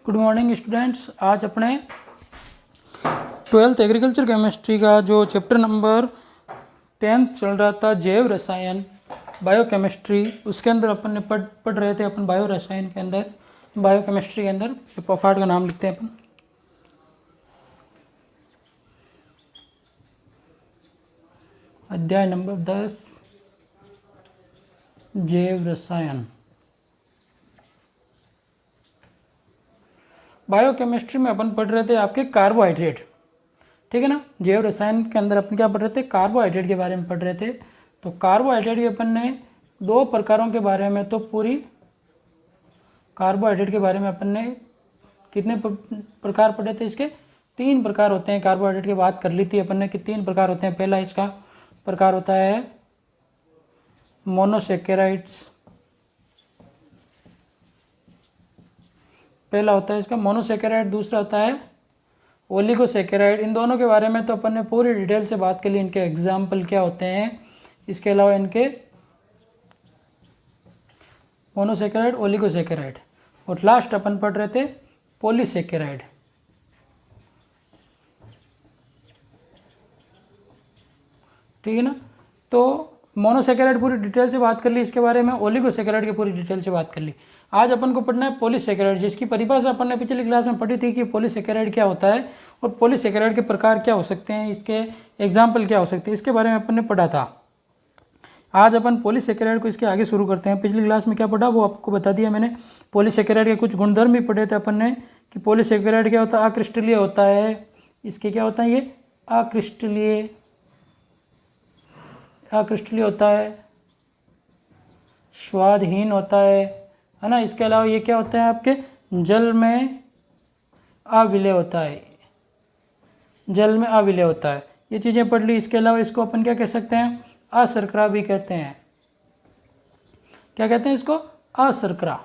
Good morning students. आज अपने 12th agriculture chemistry का जो चैप्टर नंबर 10th चल रहा था जैव रसायन बायोकेमिस्ट्री, उसके अंदर अपन ने पढ़ रहे थे अपन बायो रसायन के अंदर, बायोकेमिस्ट्री के अंदर पार्ट का नाम लिखते हैं अपन। अध्याय नंबर 10 जैव रसायन। बायोकेमिस्ट्री में अपन पढ़ रहे थे आपके कार्बोहाइड्रेट, ठीक है ना। जैव रसायन के अंदर अपन क्या पढ़ रहे थे, कार्बोहाइड्रेट के बारे में पढ़ रहे थे। तो कार्बोहाइड्रेट के अपन ने दो प्रकारों के बारे में तो पूरी कार्बोहाइड्रेट के बारे में अपन ने कितने प्रकार पढ़े थे, इसके 3 प्रकार होते हैं। कार्बोहाइड्रेट की बात कर ली थी अपन ने कि 3 प्रकार होते हैं। पहला इसका प्रकार होता है मोनोसेकेराइड्स, पहला होता है इसका मोनोसेकेराइड, दूसरा होता है ओलिगोसेकेराइड। इन दोनों के बारे में तो अपन ने पूरी डिटेल से बात कर ली, इनके एग्जाम्पल क्या होते हैं, इसके अलावा इनके मोनोसेकेराइड, ओलिगोसेकेराइड, और लास्ट अपन पढ़ रहे थे पॉलीसेकेराइड। ठीक है ना। तो मोनोसेकेराइड पूरी डिटेल से बात कर ली इसके बारे में, ओलिगोसेकेराइड की पूरी डिटेल से बात कर ली। आज अपन को पढ़ना है पॉलीसेकेराइड, जिसकी परिभाषा अपन ने पिछली क्लास में पढ़ी थी कि पॉलीसेकेराइड क्या होता है और पॉलीसेकेराइड के प्रकार क्या हो सकते हैं, इसके एग्जाम्पल क्या हो सकते हैं, इसके बारे में अपन ने पढ़ा था। आज अपन पॉलीसेकेराइड को इसके आगे शुरू करते हैं। पिछली क्लास में क्या पढ़ा वो आपको बता दिया मैंने। पॉलीसेकेराइड के कुछ गुणधर्म भी पढ़े थे अपन ने कि पॉलीसेकेराइड क्या होता है, अक्रिस्टलीय होता है। इसके क्या होता है, ये अक्रिस्टलीय होता है, स्वादहीन होता है ना। इसके अलावा ये क्या होता है, आपके जल में अविलय होता है, जल में अविलय होता है। ये चीज़ें पढ़ ली। इसके अलावा इसको अपन क्या कह सकते हैं, अशर्करा भी कहते हैं। क्या कहते हैं इसको, अशर्करा।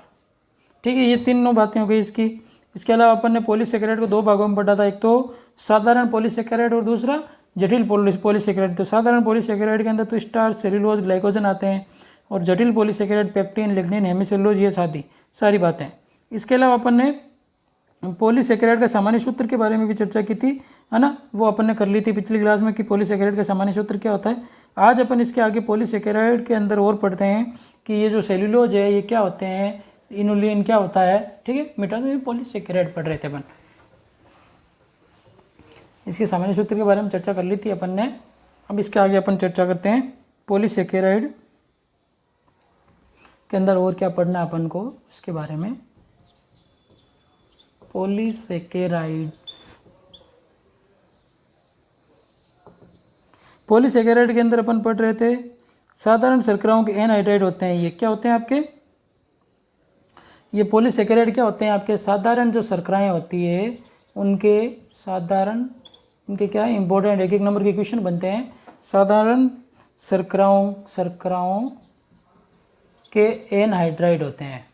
ठीक है, ये तीनों बातें हो गई इसकी। इसके अलावा अपन ने पॉलीसेकेराइड को 2 भागों में पढ़ा था, एक तो साधारण पॉलीसेकेराइड और दूसरा जटिल पॉलीसेकेराइड। तो साधारण पॉलीसेकेराइड के अंदर तो स्टार्च, सेल्यूलोज, ग्लाइकोजन आते हैं, और जटिल पॉलीसेकेराइड पेक्टिन, लिग्निन, हेमिसेलुलोज, ये सारी बातें। इसके अलावा अपन ने पॉलीसेकेराइड का सामान्य सूत्र के बारे में भी चर्चा की थी, है ना। वो अपन ने कर ली थी पिछली क्लास में कि पॉलीसेकेराइड का सामान्य सूत्र क्या होता है। आज अपन इसके आगे पॉलीसेकेराइड के अंदर और पढ़ते हैं कि ये जो सेल्यूलोज है ये क्या होते हैं, इनुलिन क्या होता है। ठीक है, मिटा तो ये पॉलीसेकेराइड पढ़ रहे थे अपन। इसके सामान्य सूत्र के बारे में चर्चा कर ली थी अपन ने। अब इसके आगे अपन चर्चा करते हैं पॉलीसेकेराइड के अंदर और क्या पढ़ना है अपन को, इसके बारे में। पॉलीसेकेराइड्स, पॉलीसेकेराइड के अंदर अपन पढ़ रहे थे साधारण शर्कराओं के एनहाइड्राइड होते हैं। ये क्या होते हैं आपके, ये पॉलीसेकेराइड क्या होते हैं आपके, साधारण जो शर्कराएं होती है उनके साधारण, इनके क्या है इंपॉर्टेंट, 1-1 नंबर के क्वेश्चन बनते हैं। साधारण शर्कराओं के एनहाइड्राइड होते हैं,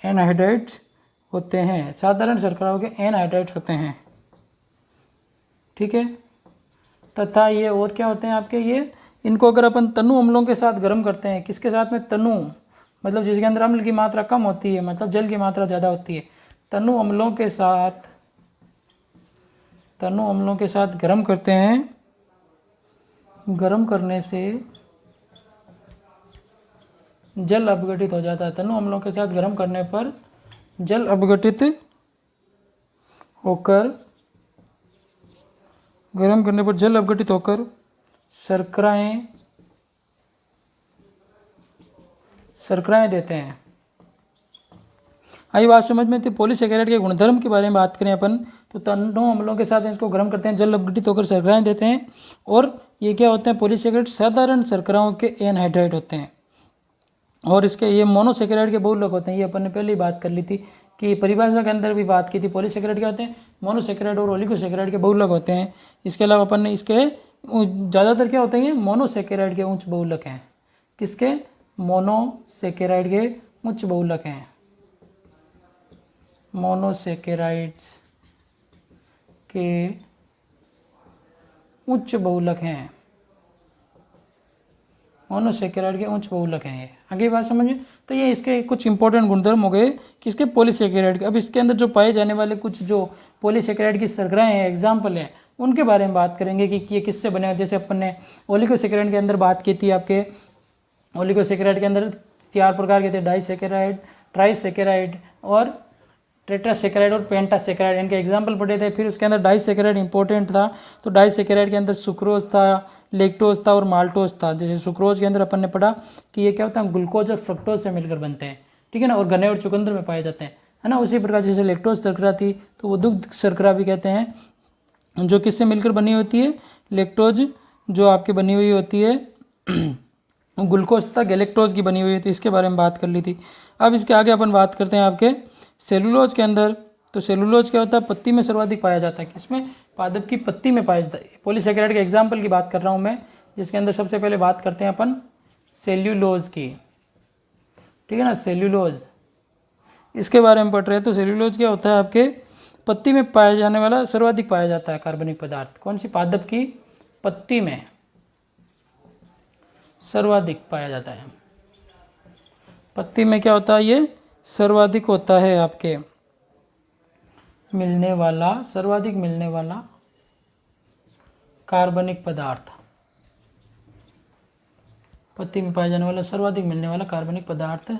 एनहाइड्राइड्स होते हैं, साधारण शर्कराओं के एनहाइड्राइड्स होते हैं। ठीक है, तथा ये और क्या होते हैं आपके, ये इनको अगर अपन तनु अम्लों के साथ गर्म करते हैं, किसके साथ में, तनु मतलब जिसके अंदर अम्ल की मात्रा कम होती है, मतलब जल की मात्रा ज़्यादा होती है, तनु अम्लों के साथ गर्म करते हैं। गर्म करने से जल अपघटित हो जाता है। तनु अम्लों के साथ गर्म करने पर जल अपघटित होकर, गर्म करने पर जल अपघटित होकर शर्कराएं देते हैं। आई बात समझ में। तो पॉलीसेकेराइड के गुणधर्म के बारे में बात करें अपन, तो तनु अम्लों के साथ इसको गर्म करते हैं, जल अपघटित होकर शर्कराएं देते हैं। और ये क्या होते हैं, पॉलीसेकेराइड साधारण शर्कराओं के एनहाइड्राइड होते हैं। और इसके ये मोनोसेकेराइड के बहुलक होते हैं। ये अपन ने पहले ही बात कर ली थी कि परिभाषा के अंदर भी बात की थी। पॉलीसेकेराइड क्या होते हैं, मोनोसेकेराइड और ओलिगोसेकेराइड के बहुलक होते हैं। इसके अलावा अपन ने इसके ज़्यादातर क्या होते हैं, मोनोसेकेराइड के उच्च बहुलक हैं। किसके, मोनोसेकेराइड के उच्च बहुलक हैं, मोनोसेकेराइड्स के उच्च बहुलक हैं। मोनोसेकेराइड के उच्च बहुलक हैं ये। आगे बात समझिए। तो ये इसके कुछ इंपॉर्टेंट गुणधर्म हो गए किसके, पॉलीसेकेराइड के। अब इसके अंदर जो पाए जाने वाले कुछ जो पॉलीसेकेराइड की शर्कराएं हैं, एग्जाम्पल हैं, उनके बारे में बात करेंगे कि ये किससे बने हैं। जैसे अपन ने ओलिगोसेकेराइड के अंदर बात की थी, आपके ओलिगोसेकेराइड के अंदर 4 प्रकार के थे, डाइसेकेराइड, ट्राइसेकेराइड और टेट्रासेकेराइड और पेंटासेकेराइड, इनके एग्जाम्पल पढ़े थे। फिर उसके अंदर डाइसेकेराइड इंपॉर्टेंट था, तो डाइसेकेराइड के अंदर सुक्रोज था, लेक्टोज था और माल्टोज था। जैसे सुक्रोज के अंदर अपन ने पढ़ा कि ये क्या होता है, ग्लूकोज और फ्रक्टोज से मिलकर बनते हैं, ठीक है ना, और गन्ने और चुकंदर में पाए जाते हैं, है ना। उसी प्रकार जैसे लेक्टोज शर्करा थी तो वो दुग्ध शर्करा भी कहते हैं, जो किससे मिलकर बनी होती है, लेक्टोज जो आपकी बनी हुई होती है ग्लूकोज तथा गैलेक्टोज की बनी हुई है। तो इसके बारे में बात कर ली थी। अब इसके आगे अपन बात करते हैं आपके सेलुलोज के अंदर। तो सेलुलोज क्या होता है, पत्ती में सर्वाधिक पाया जाता है। किसमें, पादप की पत्ती में पाया जाता है। पॉलीसेकेराइड के एग्जाम्पल की बात कर रहा हूँ मैं, जिसके अंदर सबसे पहले बात करते हैं अपन सेल्यूलोज की, ठीक है ना, सेल्यूलोज, इसके बारे में पढ़ रहे हैं। तो सेल्यूलोज क्या होता है, आपके पत्ती में पाया जाने वाला सर्वाधिक पाया जाता है कार्बनिक पदार्थ। कौन सी, पादप की पत्ती में सर्वाधिक पाया जाता है। पत्ती में क्या होता है, ये सर्वाधिक होता है आपके मिलने वाला, सर्वाधिक मिलने वाला कार्बनिक पदार्थ, पत्ती में पाया जाने वाला सर्वाधिक मिलने वाला कार्बनिक पदार्थ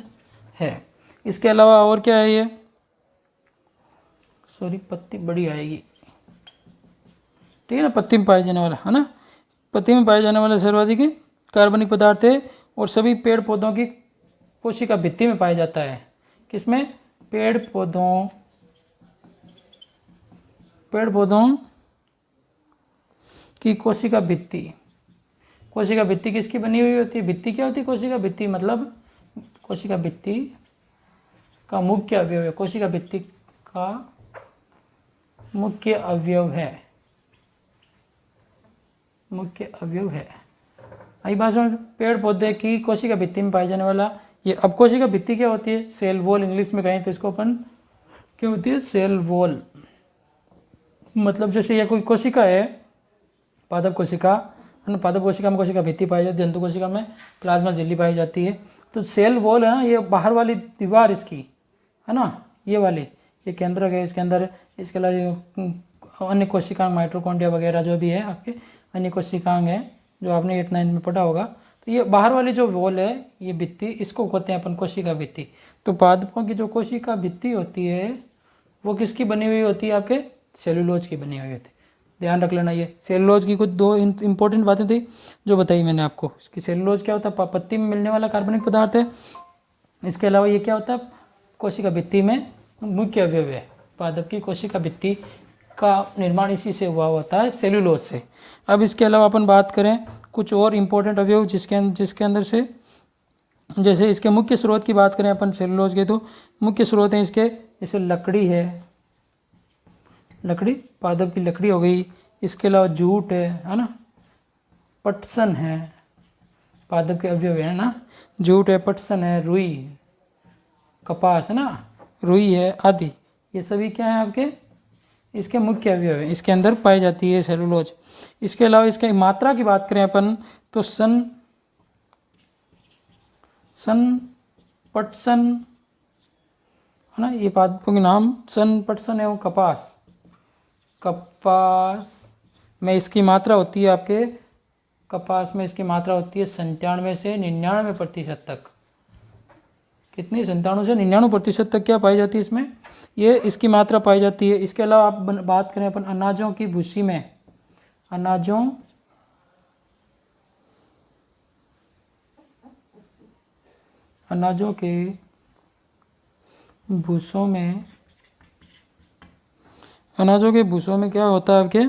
है। इसके अलावा और क्या है, ये सॉरी पत्ती बड़ी आएगी, ठीक है ना, पत्ती में पाया जाने वाला, है ना, पत्ती में पाया जाने वाला सर्वाधिक कार्बनिक पदार्थ है। और सभी पेड़ पौधों की कोशिका भित्ति में पाया जाता है। किसमें, पेड़ पौधों की कोशिका भित्ति। कोशिका भित्ति किसकी बनी हुई होती है, भित्ति क्या होती है, कोशिका भित्ति मतलब कोशिका भित्ति का मुख्य अवयव है, कोशिका भित्ति का मुख्य अवयव है, मुख्य अवयव है। आई बात समझ, पेड़ पौधे की कोशिका भित्ति में पाए जाने वाला ये। अब कोशिका भित्ति क्या होती है, सेल वॉल इंग्लिश में कहें तो इसको अपन क्या होती है, सेल वॉल। मतलब जैसे ये कोई कोशिका है, पादप कोशिका, पादप कोशिका में कोशिका भित्ति पाई जाती है, जंतु कोशिका में प्लाज्मा झिल्ली पाई जाती है। तो सेल वॉल है ना, ये बाहर वाली दीवार इसकी, है ना, ये वाली, ये केंद्रक है इसके अंदर। इसके अलावा अन्य कोशिकांग, माइटोकॉन्ड्रिया वगैरह जो भी है आपके अन्य कोशिकांग हैं, जो आपने 8-9 में पढ़ा होगा। तो ये बाहर वाली जो वॉल है, ये भित्ति, इसको कहते हैं अपन कोशिका भित्ति। तो पादपों की जो कोशिका भित्ति होती है वो किसकी बनी हुई होती है, आपके सेलुलोज की बनी हुई होती है। ध्यान रख लेना, ये सेलुलोज की कुछ 2 इंपॉर्टेंट बातें थी जो बताई मैंने आपको। इसकी सेलुलोज क्या होता है, पत्ती में मिलने वाला कार्बनिक पदार्थ है। इसके अलावा ये क्या होता है, कोशिका भित्ति में मुख्य अवयव है। पादप की कोशिका भित्ति का निर्माण इसी से हुआ होता है, सेलुलोज से। अब इसके अलावा अपन बात करें कुछ और इम्पोर्टेंट अवयव जिसके अंदर से, जैसे इसके मुख्य स्रोत की बात करें अपन सेलुलोज के, तो मुख्य स्रोत हैं इसके, जैसे लकड़ी है, लकड़ी पादप की लकड़ी हो गई। इसके अलावा जूट है ना, पटसन है, पादप के अवयव है ना, जूट है, पटसन है, रुई, कपास है ना, रुई है आदि, ये सभी क्या है आपके इसके मुख्य अवयव है, इसके अंदर पाई जाती है सेलुलोज। इसके अलावा इसके मात्रा की बात करें अपन तो सन, पटसन है ना, ये पादपों के नाम सन, पटसन है, वो कपास में इसकी मात्रा होती है आपके, कपास में इसकी मात्रा होती है 97 से 99% तक। कितनी, 97 से 99% तक क्या पाई जाती है इसमें, ये इसकी मात्रा पाई जाती है। इसके अलावा आप बात करें अपन अनाजों की भूसी में, अनाजों के भूसों में, अनाजों के भूसों में क्या होता है आपके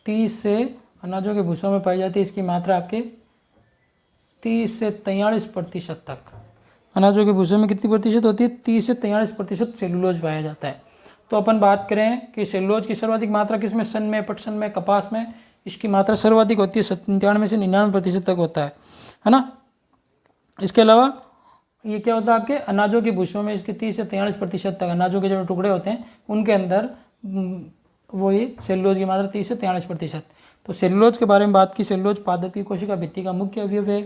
30 से, अनाजों के भूसों में पाई जाती है इसकी मात्रा आपके 30 से 43% तक। अनाजों के भूसों में कितनी प्रतिशत होती है, 30 से 43% सेलुलोज पाया जाता है। तो अपन बात करें कि सेलुलोज की सर्वाधिक मात्रा किसमें, सन में, पटसन में, कपास में, इसकी मात्रा सर्वाधिक होती है 97 से 99% तक होता है ना। इसके अलावा ये क्या होता है आपके अनाजों के भूसों में इसके 30 से 43% तक, अनाजों के जो टुकड़े होते हैं उनके अंदर वो ये सेलुलोज की मात्रा 30 से 43%। तो सेलुलोज के बारे में बात की। सेलुलोज पादप की कोशिका भित्ति का मुख्य अवयव है।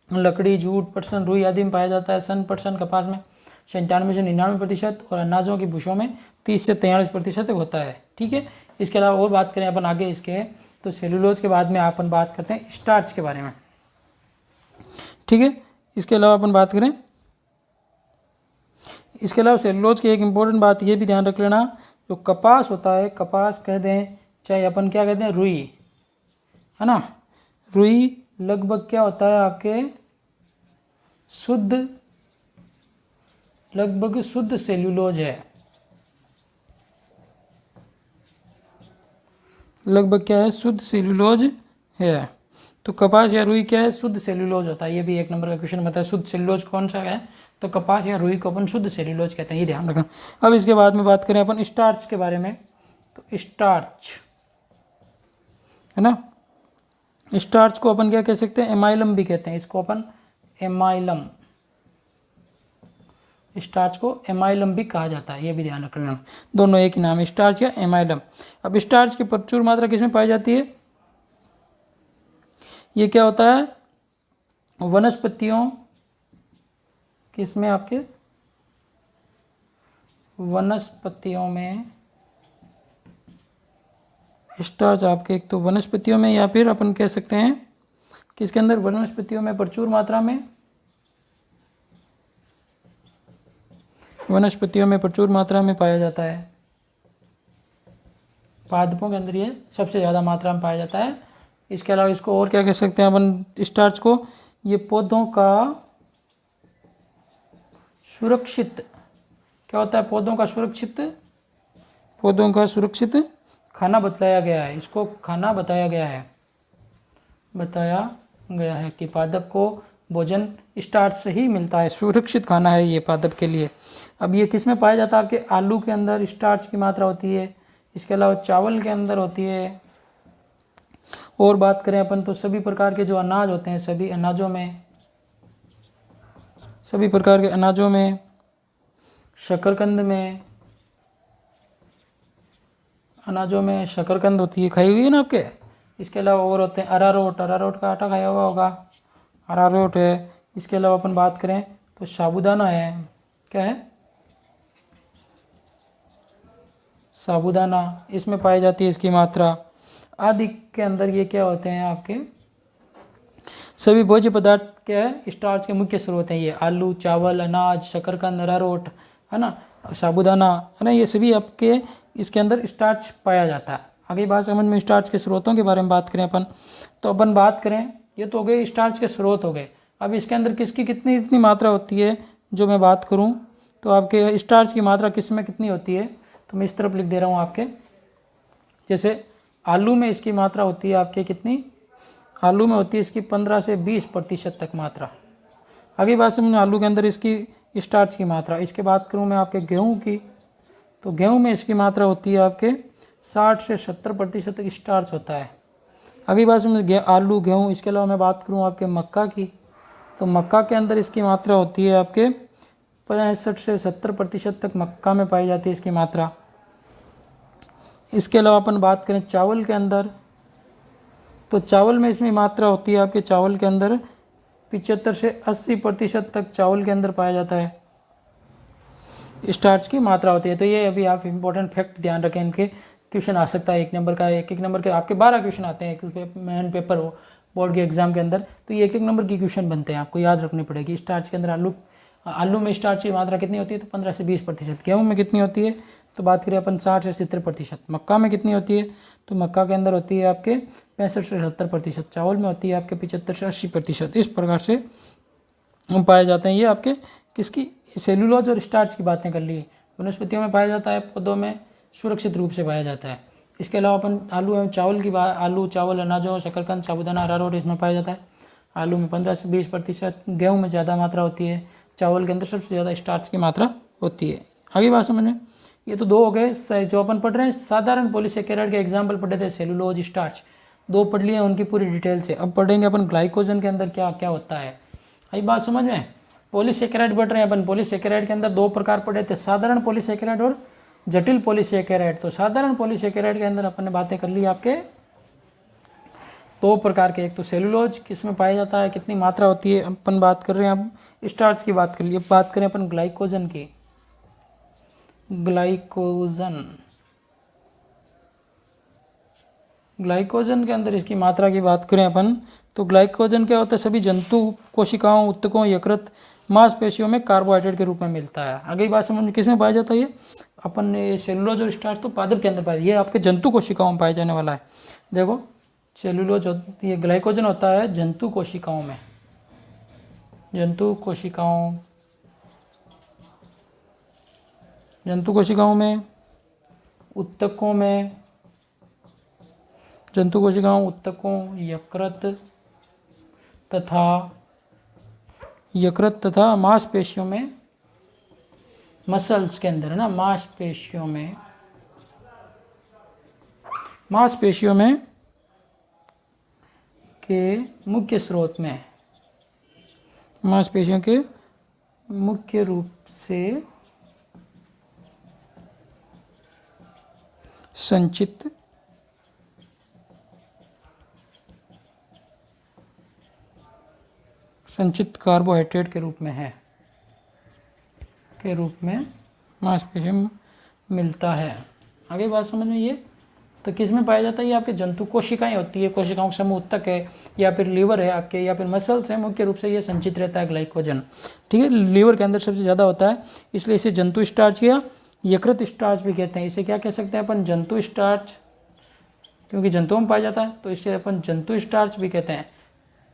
लकड़ी, जूट, पटसन, रुई आदि में पाया जाता है। सन, पटसन, कपास में 97 से 99% और अनाजों की भूसों में 30 से 43% होता है। ठीक है। इसके अलावा और बात करें अपन आगे इसके, तो सेलुलोज के बाद में अपन बात करते हैं स्टार्च के बारे में। ठीक है। इसके अलावा अपन बात करें, इसके अलावा सेलुलोज की एक इम्पोर्टेंट बात ये भी ध्यान रख लेना, जो कपास होता है, कपास कह दें चाहे अपन क्या कहते हैं रुई, है ना, रुई लगभग क्या होता है आपके शुद्ध, लगभग शुद्ध सेल्यूलोज है। लगभग क्या है, शुद्ध सेल्यूलोज है। तो कपास या रुई क्या है, शुद्ध सेल्यूलोज होता है। ये भी 1 नंबर का क्वेश्चन बताया, शुद्ध सेल्यूलोज कौन सा है, तो कपास या रुई को अपन शुद्ध सेल्यूलोज कहते हैं, ये ध्यान रखना। अब इसके बाद में बात करें अपन स्टार्च के बारे में, तो स्टार्च है ना, स्टार्च को अपन क्या कह सकते हैं, एमाइलम भी कहते हैं। इसको अपन एमाइलम, स्टार्च को एमाइलम भी कहा जाता है, ये भी ध्यान रखना। दोनों एक ही नाम है, स्टार्च या एमाइलम। अब स्टार्च की प्रचुर मात्रा किसमें पाई जाती है, ये क्या होता है, वनस्पतियों, किसमें आपके वनस्पतियों में स्टार्च आपके एक तो वनस्पतियों में, या फिर अपन कह सकते हैं किसके अंदर, वनस्पतियों में प्रचुर मात्रा में, वनस्पतियों में प्रचुर मात्रा में पाया जाता है। पादपों के अंदर ये सबसे ज़्यादा मात्रा में पाया जाता है। इसके अलावा इसको और क्या कह सकते हैं अपन स्टार्च को, ये पौधों का सुरक्षित, क्या होता है, पौधों का सुरक्षित, पौधों का सुरक्षित खाना बतलाया गया है। इसको खाना बताया गया है, बताया गया है कि पादप को भोजन स्टार्च से ही मिलता है, सुरक्षित खाना है ये पादप के लिए। अब ये किस में पाया जाता है, आपके आलू के अंदर स्टार्च की मात्रा होती है। इसके अलावा चावल के अंदर होती है। और बात करें अपन तो सभी प्रकार के जो अनाज होते हैं, सभी अनाजों में, सभी प्रकार के अनाजों में, शकरकंद में, अनाजों में शकरकंद होती है, खाई हुई है ना आपके। इसके अलावा और होते हैं अरारोट, अरारोट का आटा खाया हुआ होगा, अरारोट है। इसके अलावा अपन बात करें तो साबूदाना है, क्या है, साबूदाना, इसमें पाई जाती है इसकी मात्रा आदि के अंदर। ये क्या होते हैं आपके सभी भोज्य पदार्थ, क्या है, स्टार्च के मुख्य स्रोत हैं। ये आलू, चावल, अनाज, शकरकंद, अरारोट, है ना, साबूदाना, है ना, ये सभी आपके इसके अंदर स्टार्च पाया जाता है। आगे बात समझ में, स्टार्च के स्रोतों के बारे में बात करें अपन, तो अपन बात करें, ये तो हो गए स्टार्च के स्रोत हो गए। अब इसके अंदर किसकी कितनी कितनी मात्रा होती है, जो मैं बात करूं तो आपके स्टार्च की मात्रा किस में कितनी होती है, तो मैं इस तरफ लिख दे रहा हूं आपके। जैसे आलू में इसकी मात्रा होती है आपके कितनी, आलू में होती है इसकी 15 से 20% तक मात्रा। आगे बात समझ, आलू के अंदर इसकी स्टार्च की मात्रा। इसके बात करूं मैं आपके गेहूं की, तो गेहूं में इसकी मात्रा होती है आपके 60 से 70% तक स्टार्च होता है। अगली बात समझ, आलू, गेहूं। इसके अलावा मैं बात करूं आपके मक्का की, तो मक्का के अंदर इसकी मात्रा होती है आपके 65 से 70% तक मक्का में पाई जाती है इसकी मात्रा। इसके अलावा अपन बात करें चावल के अंदर, तो चावल में इसमें मात्रा होती है आपके, चावल के अंदर 75 से 80% तक चावल के अंदर पाया जाता है स्टार्च की मात्रा होती है। तो ये अभी आप इंपॉर्टेंट फैक्ट ध्यान रखें, इनके क्वेश्चन आ सकता है 1 नंबर का, एक नंबर के आपके 12 क्वेश्चन आते हैं एक मेन पेपर हो बोर्ड के एग्जाम के अंदर, तो ये 1 नंबर की क्वेश्चन बनते हैं, आपको याद रखनी पड़ेगी। स्टार्च के अंदर आलू में स्टार्च की मात्रा कितनी होती है, तो 15 से 20%। गेहूँ में कितनी होती है, तो बात करें अपन 60 से 70%। मक्का में कितनी होती है, तो मक्का के अंदर होती है आपके 65 से 70%। चावल में होती है आपके 75 से 80%। इस प्रकार से हम पाए जाते हैं। ये आपके किसकी, सेलुलोज और स्टार्च की बातें कर ली। वनस्पतियों में पाया जाता है, पौधों में सुरक्षित रूप से पाया जाता है। इसके अलावा अपन आलू एवं चावल की बात, आलू, चावल, अनाजों, शकरकंद, साबूदाना, अरारोट, इसमें पाया जाता है। आलू में 15 से 20%, गेहूँ में ज़्यादा मात्रा होती है, चावल के अंदर सबसे ज़्यादा स्टार्च की मात्रा होती है। आगे बात समझ में, ये तो 2 हो गए जो अपन पढ़ रहे हैं। साधारण पॉलीसेकेराइड के एग्जाम्पल पढ़े थे, सेलुलोज, स्टार्च, 2 पढ़ लिए उनकी पूरी डिटेल से। अब पढ़ेंगे अपन ग्लाइकोजन के अंदर क्या क्या होता है। आई बात समझ में, पॉलीसेकेराइड पढ़ रहे हैं अपन। पॉलीसेकेराइड के अंदर 2 प्रकार पढ़े थे, साधारण पॉलीसेकेराइड और जटिल पॉलीसेकेराइड। तो साधारण पॉलीसेकेराइड के अंदर अपन ने बातें कर ली आपके दो प्रकार के, एक तो सेलुलोज किस में पाया जाता है, कितनी मात्रा होती है, अपन बात कर रहे हैं अब स्टार्च की बात कर लिए। बात करें अपन ग्लाइकोजन की, ग्लाइकोजन के अंदर इसकी मात्रा की बात करें अपन तो ग्लाइकोजन क्या होता है, सभी जंतु कोशिकाओं, उत्तकों, यकृत, मांसपेशियों में कार्बोहाइड्रेट के रूप में मिलता है। अगली बात समझ में, किस में पाया जाता है ये, अपन ने सेलुलोज और स्टार्च तो पादप के अंदर पाया, ये आपके जंतु कोशिकाओं में पाया जाने वाला है। देखो सेलुलोज, ये ग्लाइकोजन होता है जंतु कोशिकाओं में, जंतु कोशिकाओं में, उत्तकों में, जंतु कोशिकाओं, उत्तकों, यकृत तथा मांसपेशियों में, मसल्स के अंदर है ना, मांसपेशियों में के मुख्य स्रोत में, मांसपेशियों के मुख्य रूप से संचित कार्बोहाइड्रेट के रूप में मांसपेशियों में मिलता है। आगे बात समझ में, ये तो किस में पाया जाता है, ये आपके जंतु कोशिकाएं होती है, कोशिकाओं का समूह उत्तक है या फिर लीवर है आपके, या फिर मसल्स है, मुख्य रूप से ये संचित रहता है ग्लाइकोजन। ठीक है, लीवर के अंदर सबसे ज़्यादा होता है, इसलिए इसे जंतु स्टार्च या यकृत स्टार्च भी कहते हैं। इसे क्या कह सकते हैं अपन, जंतु स्टार्च, क्योंकि जंतुओं में पाया जाता है तो इसे अपन जंतु स्टार्च भी कहते हैं।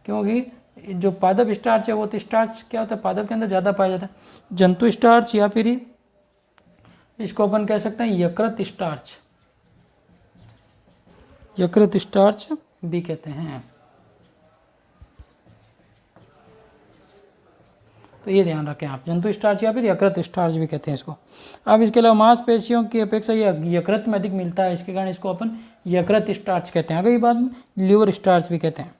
क्योंकि जो पादप स्टार्च है वो तो स्टार्च क्या होता है, पादप के अंदर ज़्यादा पाया जाता है। जंतु स्टार्च या फिर इसको अपन कह सकते हैं यकृत स्टार्च भी कहते हैं। तो ये ध्यान रखें आप, जंतु स्टार्च या फिर यकृत स्टार्च भी कहते हैं इसको। अब इसके अलावा मांसपेशियों की अपेक्षा ये यकृत में अधिक मिलता है, इसके कारण इसको अपन यकृत स्टार्च कहते हैं। अगली बात लीवर स्टार्च भी कहते हैं।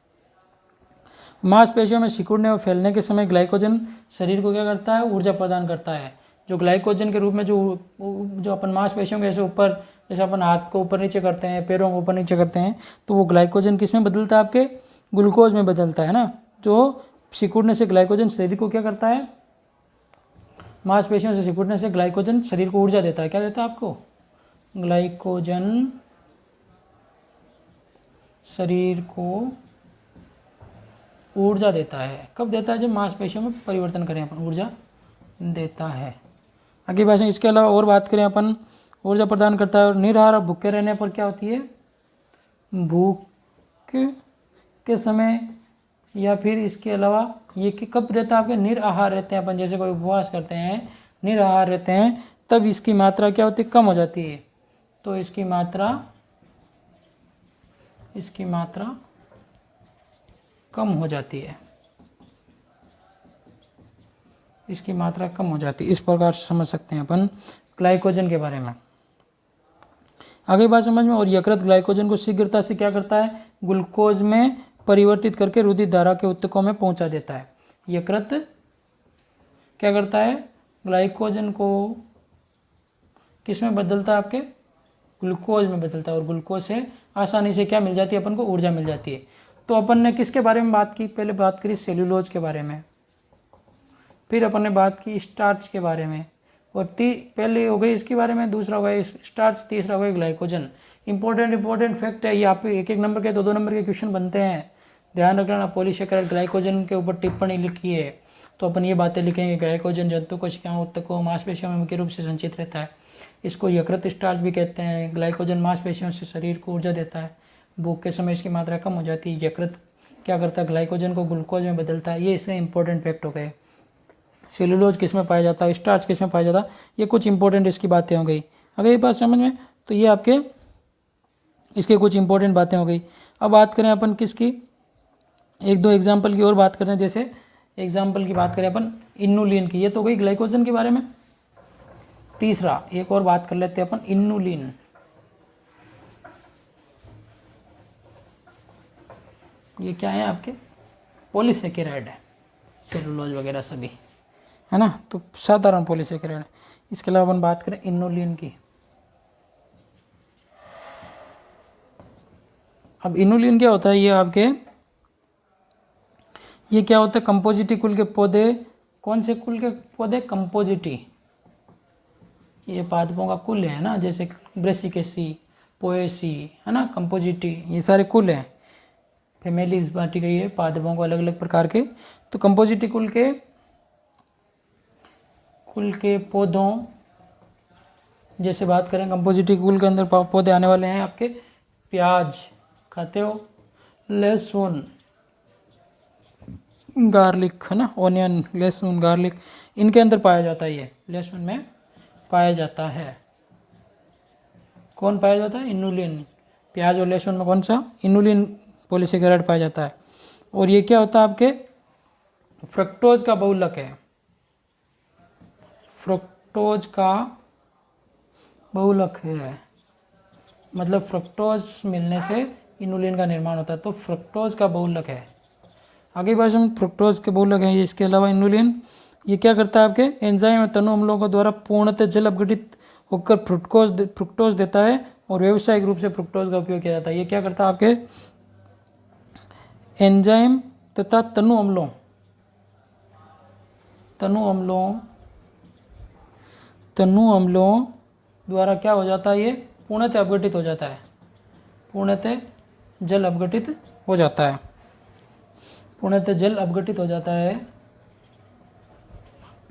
मांसपेशियों में सिकुड़ने और फैलने के समय ग्लाइकोजन शरीर को क्या करता है, ऊर्जा प्रदान करता है। जो ग्लाइकोजन के रूप में जो अपन मांसपेशियों के ऐसे ऊपर, जैसे अपन हाथ को ऊपर नीचे करते हैं, पैरों को ऊपर नीचे करते हैं, तो वो ग्लाइकोजन किस में बदलता है, आपके ग्लूकोज में बदलता है ना। जो सिकुड़ने से ग्लाइकोजन शरीर को क्या करता है, मांसपेशियों से सिकुड़ने से ग्लाइकोजन शरीर को ऊर्जा देता है। क्या देता है आपको, ग्लाइकोजन शरीर को ऊर्जा देता है। कब देता है, जब मांसपेशियों में परिवर्तन करें अपन, ऊर्जा देता है। आगे बात, इसके अलावा और बात करें अपन, ऊर्जा प्रदान करता है। और निराहार और भूखे रहने पर क्या होती है, भूख के समय, या फिर इसके अलावा ये कि कब रहता है आपके, निराहार रहते हैं अपन, जैसे कोई उपवास करते हैं, निराहार रहते हैं, तब इसकी मात्रा क्या होती है, कम हो जाती है। तो इसकी मात्रा कम हो जाती है, इसकी मात्रा कम हो जाती है। इस प्रकार से समझ सकते हैं अपन ग्लाइकोजन के बारे में। आगे बात समझ में, और यकृत ग्लाइकोजन को शीघ्रता से क्या करता है, ग्लूकोज में परिवर्तित करके रुधिर धारा के उत्तकों में पहुंचा देता है। यकृत क्या करता है, ग्लाइकोजन को किस में बदलता है, आपके ग्लूकोज में बदलता है, और ग्लूकोज से आसानी से क्या मिल जाती है, अपन को ऊर्जा मिल जाती है। तो अपन ने किसके बारे में बात की, पहले बात करी सेल्यूलोज के बारे में, फिर अपन ने बात की स्टार्च के बारे में, और पहले हो गई इसके बारे में, दूसरा हो गया स्टार्च, तीसरा हो गया ग्लाइकोजन। इंपॉर्टेंट फैक्ट है ये, आप एक नंबर के, दो नंबर के क्वेश्चन बनते हैं, ध्यान रखना। पॉलीसेकेराइड ग्लाइकोजन के ऊपर टिप्पणी लिखी है तो अपन ये बातें लिखेंगे, ग्लाइकोजन जंतु कोशिकाओं, उत्तकों, मांसपेशियों में मुख्य रूप से संचित रहता है। इसको यकृत स्टार्च भी कहते हैं। ग्लाइकोजन मांसपेशियों से शरीर को ऊर्जा देता है, भूख के समय इसकी मात्रा कम हो जाती है। यकृत क्या करता है, ग्लाइकोजन को ग्लूकोज में बदलता है। ये इससे इंपॉर्टेंट फैक्ट हो गए। सेलुलोज किस में पाया जाता है, स्टार्च किस में पाया जाता है, ये कुछ इंपॉर्टेंट इसकी बातें हो गई। अगर ये बात समझ में, तो ये आपके इसके कुछ इंपॉर्टेंट बातें हो गई। अब बात करें अपन किसकी, एक दो एग्जाम्पल की और बात करें। जैसे एग्जाम्पल की बात करें अपन इन्नुलिन की, ये तो गई ग्लाइकोजन के बारे में। तीसरा एक और बात कर लेते हैं अपन, इन्नुलिन। ये क्या है, आपके पॉलीसेकेराइड है, सेलुलोज वगैरह सभी है ना, तो साधारण पॉलीसेकेराइड। इसके अलावा अपन बात करें इन्नुलिन की। अब इनुलिन क्या होता है, ये आपके ये क्या होता है, कंपोजिटी कुल के पौधे। कौन से कुल के पौधे? कंपोजिटी। ये पादपों का कुल है ना, जैसे ब्रेसिकेसी, पोएसी, है ना, कंपोजिटी, ये सारे कुल हैं। फैमिलीज बांटी गई है पादपों को अलग अलग प्रकार के। तो कंपोजिटी कुल के पौधों, जैसे बात करें कंपोजिटी कुल के अंदर पौधे आने वाले हैं आपके प्याज खाते हो, लहसुन, गार्लिक, है ना, ऑनियन, लहसुन, गार्लिक, इनके अंदर पाया जाता है। ये लहसुन में पाया जाता है। कौन पाया जाता है? इनुलिन। प्याज और लहसुन में कौन सा? इनुलिन पॉलीसेकेराइड पाया जाता है। और ये क्या होता है आपके? फ्रक्टोज का बहुलक है। फ्रक्टोज का बहुलक है, मतलब फ्रक्टोज मिलने से इनुलिन का निर्माण होता है, तो फ्रक्टोज का बहुलक है। आगे भाषा में फ्रक्टोज के बहुलक हैं ये। इसके अलावा इनुलिन ये क्या करता है आपके? एंजाइम और तनु अम्लों के द्वारा पूर्णतः जल अपघटित होकर फ्रुक्टोज देता है और व्यावसायिक रूप से फ्रुक्टोज का उपयोग किया जाता है। ये क्या करता है आपके? एंजाइम तथा तनु अम्लों द्वारा क्या हो जाता है? ये पूर्णतः अपघटित हो जाता है। पूर्णतः जल अपघटित हो जाता है। पूर्णतः जल अपघटित हो जाता है।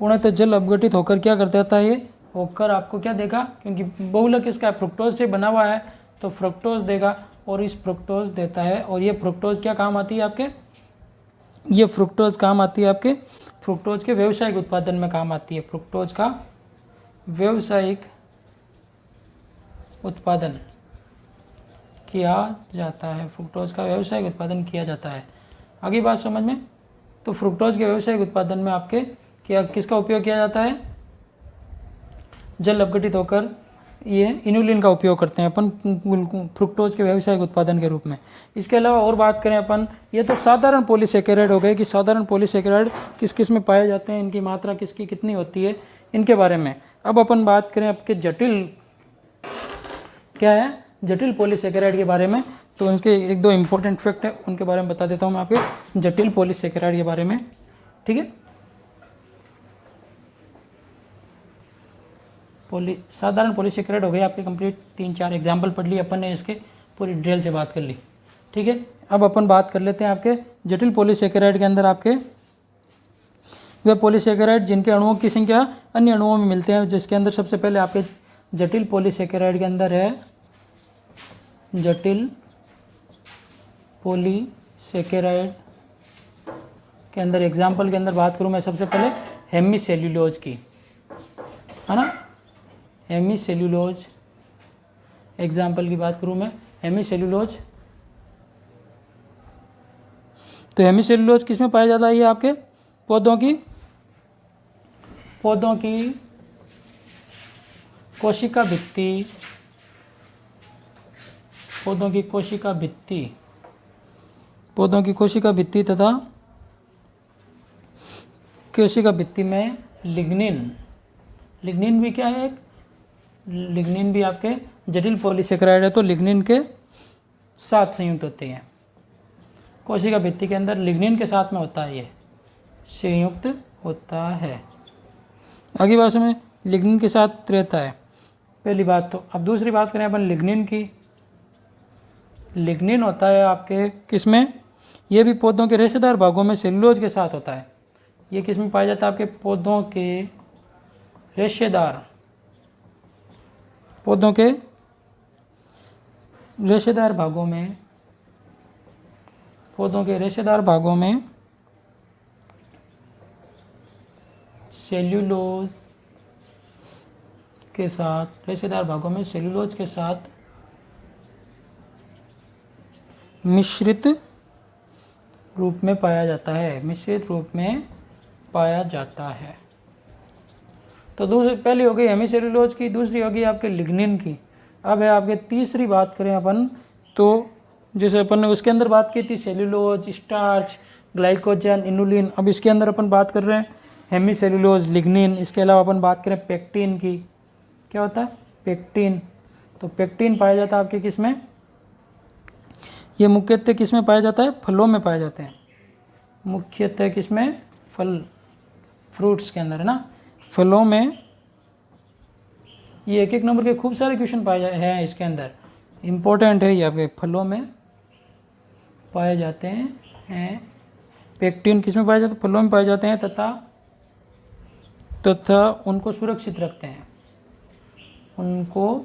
पूर्णतः जल अपघटित होकर क्या कर देता है? ये होकर आपको क्या देगा? क्योंकि बहुलक इसका फ्रुक्टोज से बना हुआ है, तो फ्रुक्टोज देगा और इस फ्रुक्टोज देता है। और ये फ्रुक्टोज क्या काम आती है आपके? ये फ्रुक्टोज काम आती है आपके फ्रुक्टोज के व्यावसायिक उत्पादन में काम आती है। फ्रुक्टोज का व्यावसायिक उत्पादन किया जाता है। फ्रुक्टोज का व्यावसायिक उत्पादन किया जाता है। आगे बात समझ में? तो फ्रुक्टोज के व्यावसायिक उत्पादन में आपके क्या किसका उपयोग किया जाता है? जल अपघटित होकर ये इनुलिन का उपयोग करते हैं अपन फ्रुक्टोज के व्यावसायिक उत्पादन के रूप में। इसके अलावा और बात करें अपन, ये तो साधारण पॉलीसेकेराइड हो गए कि साधारण पॉलीसेकेराइड किस किस में पाए जाते हैं, इनकी मात्रा किसकी कितनी होती है, इनके बारे में। अब अपन बात करें आपके जटिल, क्या है, जटिल पॉलीसेकेराइड के बारे में। तो उनके एक दो इंपॉर्टेंट फैक्ट है, उनके बारे में बता देता हूँ मैं आपके जटिल पॉलीसेकेराइड के बारे में। ठीक है, साधारण पॉलीसेकेराइड हो गए आपके कंप्लीट। 3-4 एग्जाम्पल पढ़ लिए अपन ने, इसके पूरी डिटेल से बात कर ली। ठीक है, अब अपन बात कर लेते हैं आपके जटिल पॉलीसेकेराइड के अंदर आपके वे पॉलीसेकेराइड जिनके अणुओं की संख्या अन्य अणुओं में मिलते हैं। जिसके अंदर सबसे पहले आपके जटिल पॉलीसेकेराइड के अंदर है, जटिल पॉलीसेकेराइड के अंदर एग्जाम्पल के अंदर बात करूँ मैं सबसे पहले हेमीसेल्यूलोज की, है ना, हेमीसेल्यूलोज। एग्जाम्पल की बात करूँ मैं हेमीसेल्यूलोज, तो हेमीसेल्यूलोज किस में पाया जाता है? ये आपके पौधों की कोशिका भित्ति, पौधों की कोशिका भित्ति तथा कोशिका भित्ति में लिग्निन भी क्या है? लिग्निन भी आपके जटिल पॉलीसेकेराइड है, तो लिग्निन के साथ संयुक्त होते हैं। कोशिका भित्ति के अंदर लिग्निन के साथ में होता है, ये संयुक्त होता है। आगे बात में लिग्निन के साथ रहता है, पहली बात तो। अब दूसरी बात करें अपन लिग्निन की। लिग्निन होता है आपके किस में? ये भी पौधों के रेशेदार भागों में सेलुलोज के साथ होता है। ये किस में पाया जाता है? आपके पौधों के रेशेदार भागों में सेल्यूलोज के साथ, रेशेदार भागों में सेल्यूलोज के साथ मिश्रित रूप में पाया जाता है। तो दूसरी, पहली हो गई हेमीसेल्यूलोज की, दूसरी होगी आपके लिग्निन की। अब है आपके तीसरी बात करें अपन, तो जैसे अपन ने उसके अंदर बात की थी सेल्यूलोज, स्टार्च, ग्लाइकोजन, इनुलिन। अब इसके अंदर अपन बात कर रहे हैं हेमीसेल्यूलोज, लिग्निन। इसके अलावा अपन बात करें पेक्टिन की, क्या होता है? पेक्टिन। तो पेक्टिन पाया जाता है आपके किस में? ये मुख्यतः किस में पाया जाता है? फलों में पाए जाते हैं। मुख्यतः किस में? फल, फ्रूट्स के अंदर, है ना, फलों में। ये 1-1 नंबर के खूब सारे क्वेश्चन पाए हैं इसके अंदर, इम्पोर्टेंट है। यहाँ पे फलों में पाए जाते हैं। पेक्टिन किस में पाए जाते हैं? फलों में पाए जाते हैं तथा उनको सुरक्षित रखते हैं। उनको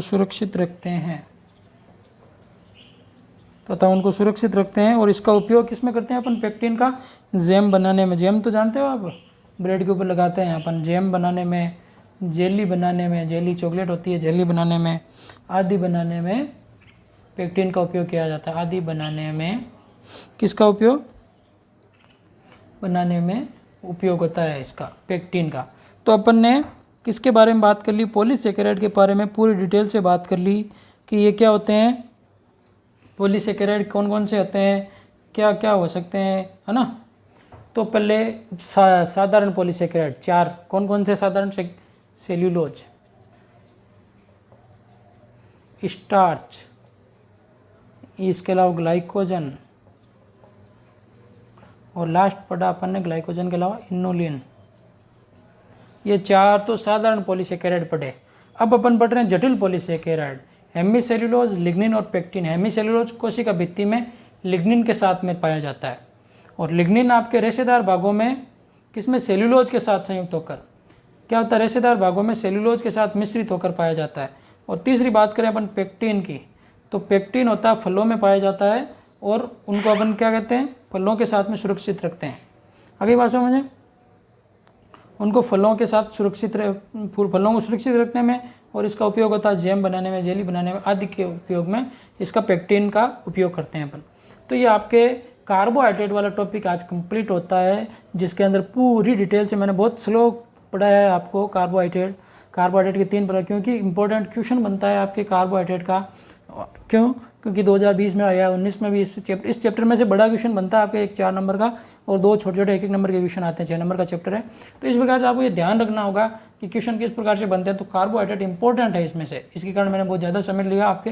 सुरक्षित रखते हैं और इसका उपयोग किस में करते हैं अपन? पेक्टिन का जैम बनाने में। जैम तो जानते हो आप, ब्रेड के ऊपर लगाते हैं अपन। जैम बनाने में, जेली बनाने में, जेली चॉकलेट होती है, जेली बनाने में, आदि बनाने में पेक्टिन का उपयोग किया जाता है। आदि बनाने में किसका उपयोग? बनाने में उपयोग होता है इसका, पेक्टिन का। तो अपन ने किसके बारे में बात कर ली? पॉलीसेकेराइड के बारे में पूरी डिटेल से बात कर ली कि ये क्या होते हैं, पॉलीसेकेराइड कौन कौन से होते हैं, क्या क्या हो सकते हैं, है ना। तो पहले साधारण पॉलीसेकेराइड 4 कौन कौन से साधारण? सेल्यूलोज, स्टार्च, इसके अलावा ग्लाइकोजन, और लास्ट पढ़ा अपन ने ग्लाइकोजन के अलावा इनोलिन। ये 4 तो साधारण पॉलीसेकेराइड पढ़े। अब अपन पढ़ रहे हैं जटिल पॉलीसेकेराइड, हेमीसेल्यूलोज, लिग्निन और पेक्टिन। हेमीसेल्यूलोज कोशिका भित्ति में लिग्निन के साथ में पाया जाता है, और लिग्निन आपके रेशेदार भागों में किसमें? सेल्यूलोज के साथ संयुक्त होकर क्या होता है? रेशेदार भागों में सेल्यूलोज के साथ मिश्रित होकर पाया जाता है। और तीसरी बात करें अपन पेक्टिन की, तो पेक्टिन होता है फलों में पाया जाता है, और उनको अपन क्या कहते हैं? फलों के साथ में सुरक्षित रखते हैं। आगे बात समझें, उनको फलों के साथ फलों को सुरक्षित रखने में, और इसका उपयोग होता है जैम बनाने में, जेली बनाने में, आदि के उपयोग में इसका पेक्टिन का उपयोग करते हैं अपन। तो ये आपके कार्बोहाइड्रेट वाला टॉपिक आज कंप्लीट होता है, जिसके अंदर पूरी डिटेल से मैंने बहुत स्लो पढ़ाया है आपको कार्बोहाइड्रेट के 3 प्रकार, क्योंकि इंपॉर्टेंट क्वेश्चन बनता है आपके कार्बोहाइड्रेट का। क्योंकि 2020 में आया, 19 में भी इस चैप्टर में से बड़ा क्वेश्चन बनता है आपके, एक 4 नंबर का, और 2 छोटे-छोटे 1-1 नंबर के क्वेश्चन आते हैं। 6 नंबर का चैप्टर है। तो इस प्रकार से आपको ये ध्यान रखना होगा कि क्वेश्चन किस प्रकार से बनते हैं। तो कार्बोहाइड्रेट इंपॉर्टेंट है इसमें से, इसके कारण मैंने बहुत ज़्यादा समय लिया आपके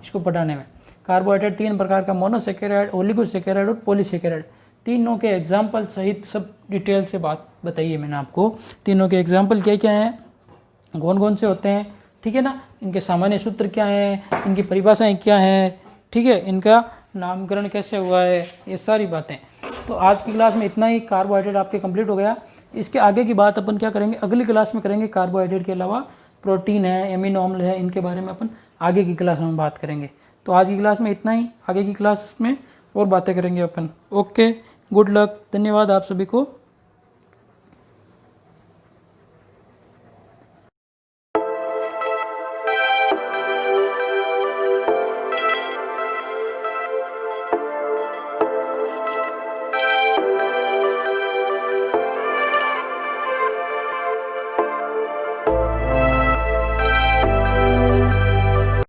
इसको पढ़ाने में। कार्बोहाइड्रेट 3 प्रकार का, मोनोसेकेराइड, ओलिगोसेकेराइड और पॉलीसेकेराइड। तीनों के एग्जाम्पल सहित सब डिटेल से बात बताई है मैंने आपको। तीनों के एग्जाम्पल क्या क्या हैं, कौन कौन से होते हैं, ठीक है ना, इनके सामान्य सूत्र क्या हैं, इनकी परिभाषाएं क्या हैं, ठीक है, इनका नामकरण कैसे हुआ है, ये सारी बातें। तो आज की क्लास में इतना ही। कार्बोहाइड्रेट आपके कंप्लीट हो गया। इसके आगे की बात अपन क्या करेंगे, अगली क्लास में करेंगे। कार्बोहाइड्रेट के अलावा प्रोटीन है, एमिनो अम्ल है, इनके बारे में अपन आगे की क्लास में बात करेंगे। तो आज की क्लास में इतना ही, आगे की क्लास में और बातें करेंगे अपन। ओके, गुड लक, धन्यवाद आप सभी को।